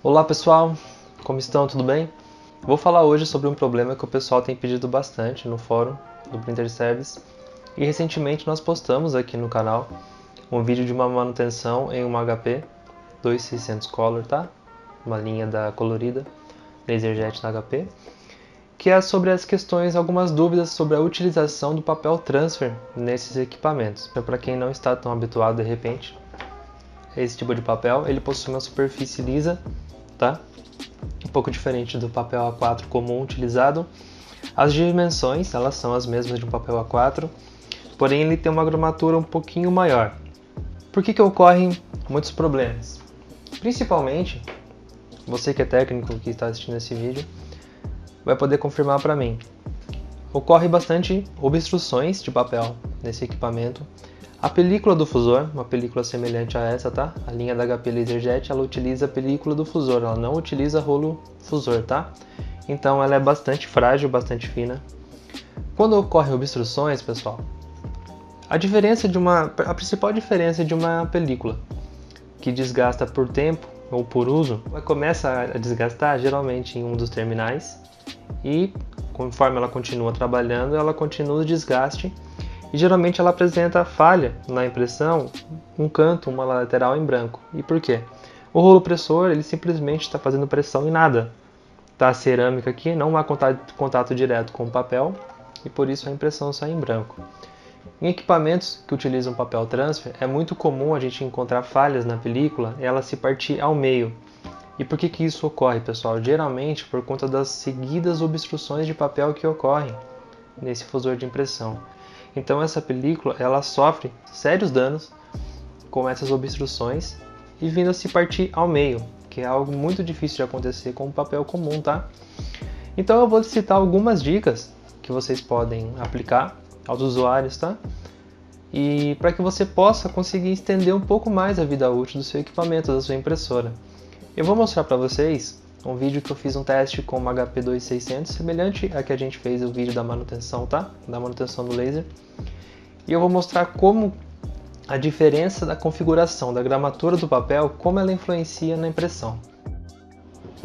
Olá pessoal, como estão? Tudo bem? Vou falar hoje sobre um problema que o pessoal tem pedido bastante no fórum do Printer Service e recentemente nós postamos aqui no canal um vídeo de uma manutenção em uma HP 2600 Color, tá? Uma linha da Colorida LaserJet da HP, que é sobre as questões, algumas dúvidas sobre a utilização do papel transfer nesses equipamentos. Então, para quem não está tão habituado de repente a esse tipo de papel, ele possui uma superfície lisa, tá? Um pouco diferente do papel A4 comum utilizado. As dimensões, elas são as mesmas de um papel A4, porém ele tem uma gramatura um pouquinho maior. Por que ocorrem muitos problemas? Principalmente, você que é técnico que está assistindo esse vídeo, vai poder confirmar para mim. Ocorre bastante obstruções de papel nesse equipamento. A película do fusor, uma película semelhante a essa, tá? A linha da HP LaserJet, ela utiliza a película do fusor, ela não utiliza rolo fusor, tá? Então ela é bastante frágil, bastante fina. Quando ocorrem obstruções, pessoal, a principal diferença de uma película que desgasta por tempo ou por uso, ela começa a desgastar geralmente em um dos terminais e conforme ela continua trabalhando, ela continua o desgaste e geralmente ela apresenta falha na impressão, um canto, uma lateral em branco. E por quê? O rolo pressor ele simplesmente está fazendo pressão em nada. Tá a cerâmica aqui, não há contato direto com o papel e por isso a impressão sai em branco. Em equipamentos que utilizam papel transfer, é muito comum a gente encontrar falhas na película e ela se partir ao meio. E por que isso ocorre, pessoal? Geralmente por conta das seguidas obstruções de papel que ocorrem nesse fusor de impressão. Então essa película ela sofre sérios danos com essas obstruções e vindo a se partir ao meio, que é algo muito difícil de acontecer com o papel comum, tá? Então eu vou citar algumas dicas que vocês podem aplicar aos usuários, tá? E para que você possa conseguir estender um pouco mais a vida útil do seu equipamento, da sua impressora. Eu vou mostrar para vocês um vídeo que eu fiz um teste com uma HP 2600, semelhante a que a gente fez o vídeo da manutenção, tá? Da manutenção do laser. E eu vou mostrar como a diferença da configuração, da gramatura do papel, como ela influencia na impressão.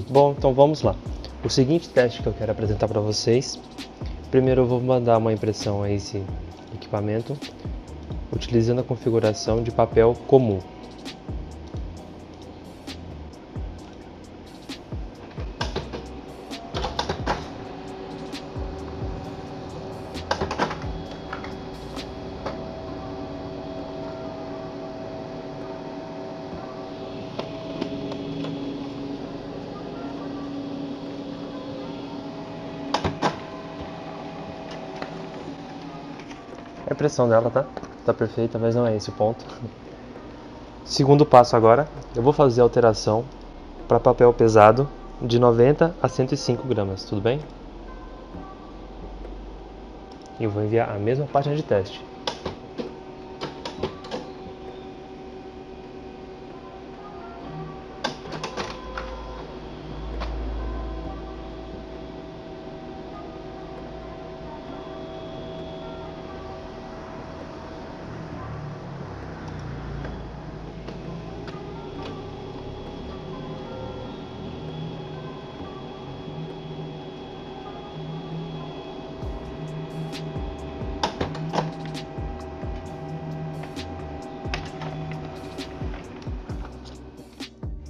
Bom, então vamos lá. O seguinte teste que eu quero apresentar para vocês. Primeiro eu vou mandar uma impressão a esse equipamento, utilizando a configuração de papel comum. A impressão dela tá perfeita, mas não é esse o ponto. Segundo passo agora, eu vou fazer a alteração para papel pesado de 90 a 105 gramas, tudo bem? E eu vou enviar a mesma página de teste.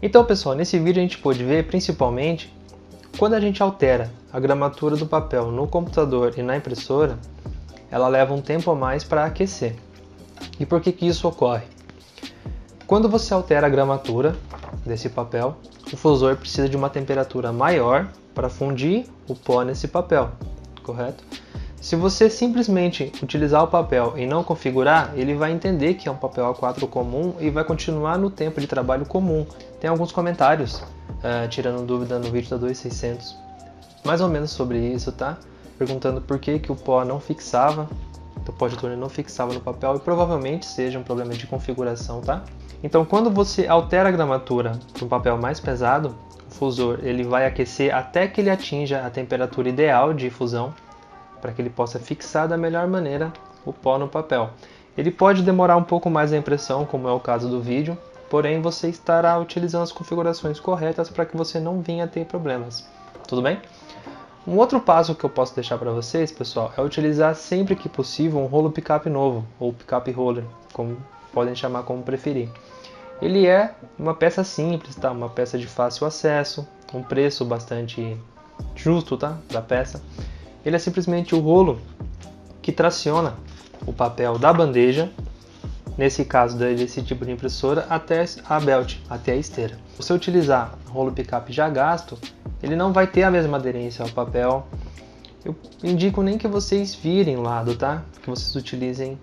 Então pessoal, nesse vídeo a gente pôde ver principalmente quando a gente altera a gramatura do papel no computador e na impressora, ela leva um tempo a mais para aquecer. E por que isso ocorre? Quando você altera a gramatura desse papel, o fusor precisa de uma temperatura maior para fundir o pó nesse papel, correto? Se você simplesmente utilizar o papel e não configurar, ele vai entender que é um papel A4 comum e vai continuar no tempo de trabalho comum. Tem alguns comentários tirando dúvida no vídeo da 2600, mais ou menos sobre isso, tá? Perguntando por que o pó não fixava, o pó de túnel não fixava no papel e provavelmente seja um problema de configuração, tá? Então quando você altera a gramatura para um papel mais pesado, o fusor ele vai aquecer até que ele atinja a temperatura ideal de fusão, para que ele possa fixar da melhor maneira o pó no papel. Ele pode demorar um pouco mais a impressão, como é o caso do vídeo, porém você estará utilizando as configurações corretas para que você não venha a ter problemas. Tudo bem? Um outro passo que eu posso deixar para vocês, pessoal, é utilizar sempre que possível um rolo pickup novo, ou pickup roller, como podem chamar como preferir. Ele é uma peça simples, tá? Uma peça de fácil acesso, um preço bastante justo, tá? Da peça. Ele é simplesmente o rolo que traciona o papel da bandeja, nesse caso desse tipo de impressora, até a belt, até a esteira. Se você utilizar rolo pickup já gasto, ele não vai ter a mesma aderência ao papel. Eu indico nem que vocês virem o lado, tá? Que vocês utilizem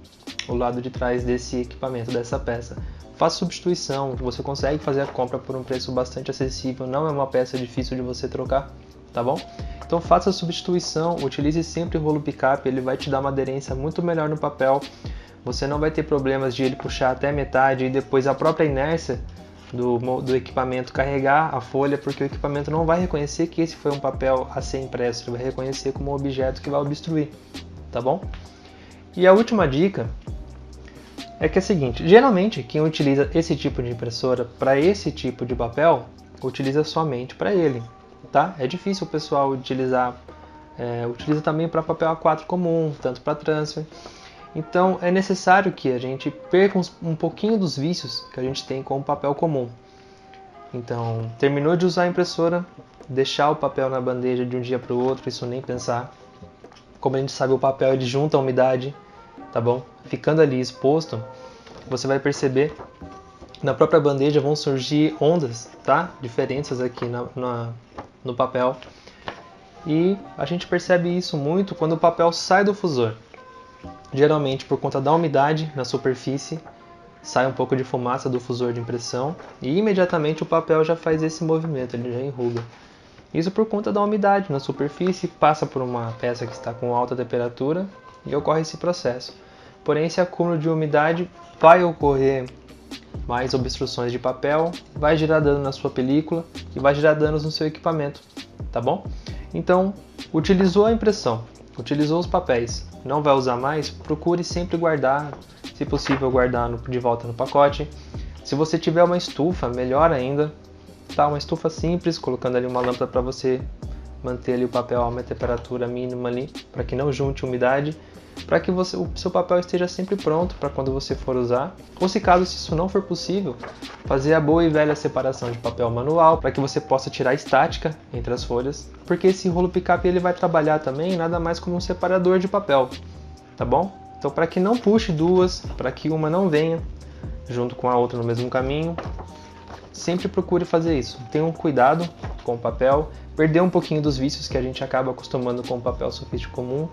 o lado de trás desse equipamento, dessa peça. Faça substituição, você consegue fazer a compra por um preço bastante acessível, não é uma peça difícil de você trocar, tá bom? Então faça a substituição, utilize sempre o rolo pickup, ele vai te dar uma aderência muito melhor no papel. Você não vai ter problemas de ele puxar até metade e depois a própria inércia do equipamento carregar a folha, porque o equipamento não vai reconhecer que esse foi um papel a ser impresso, ele vai reconhecer como um objeto que vai obstruir, tá bom? E a última dica é que é a seguinte, geralmente quem utiliza esse tipo de impressora para esse tipo de papel, utiliza somente para ele, tá? É difícil o pessoal utilizar, utiliza também para papel A4 comum, tanto para transfer. Então é necessário que a gente perca um pouquinho dos vícios que a gente tem com o papel comum. Então, terminou de usar a impressora, deixar o papel na bandeja de um dia para o outro, isso nem pensar. Como a gente sabe, o papel ele junta a umidade, tá bom? Ficando ali exposto, você vai perceber na própria bandeja vão surgir ondas, tá? Diferenças aqui no papel. E a gente percebe isso muito quando o papel sai do fusor. Geralmente por conta da umidade na superfície, sai um pouco de fumaça do fusor de impressão e imediatamente o papel já faz esse movimento, ele já enruga. Isso por conta da umidade na superfície, passa por uma peça que está com alta temperatura e ocorre esse processo. Porém, esse acúmulo de umidade vai ocorrer mais obstruções de papel, vai gerar dano na sua película e vai gerar danos no seu equipamento, tá bom? Então, utilizou a impressão, utilizou os papéis, não vai usar mais, procure sempre guardar, se possível guardar de volta no pacote. Se você tiver uma estufa, melhor ainda, tá? Uma estufa simples, colocando ali uma lâmpada para você manter ali o papel a uma temperatura mínima ali, para que não junte umidade, para que o seu papel esteja sempre pronto para quando você for usar. Ou se caso isso não for possível, fazer a boa e velha separação de papel manual, para que você possa tirar a estática entre as folhas, porque esse rolo pickup ele vai trabalhar também nada mais como um separador de papel, tá bom? Então para que não puxe duas, para que uma não venha junto com a outra no mesmo caminho, sempre procure fazer isso. Tenha um cuidado com o papel, perder um pouquinho dos vícios que a gente acaba acostumando com o papel sulfite comum.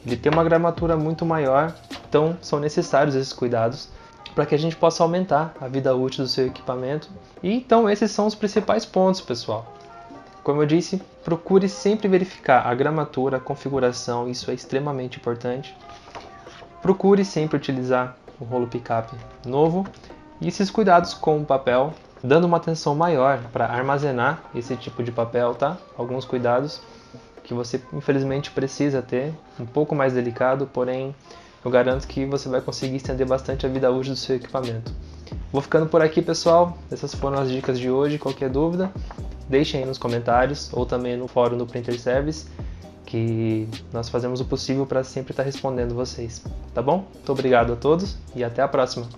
Ele tem uma gramatura muito maior, então são necessários esses cuidados para que a gente possa aumentar a vida útil do seu equipamento. E então esses são os principais pontos, pessoal. Como eu disse, procure sempre verificar a gramatura, a configuração, isso é extremamente importante. Procure sempre utilizar o rolo pickup novo e esses cuidados com o papel, dando uma atenção maior para armazenar esse tipo de papel, tá? Alguns cuidados que você infelizmente precisa ter, um pouco mais delicado, porém eu garanto que você vai conseguir estender bastante a vida útil do seu equipamento. Vou ficando por aqui, pessoal. Essas foram as dicas de hoje. Qualquer dúvida, deixem aí nos comentários ou também no fórum do Printer Service, que nós fazemos o possível para sempre estar respondendo vocês, tá bom? Muito obrigado a todos e até a próxima!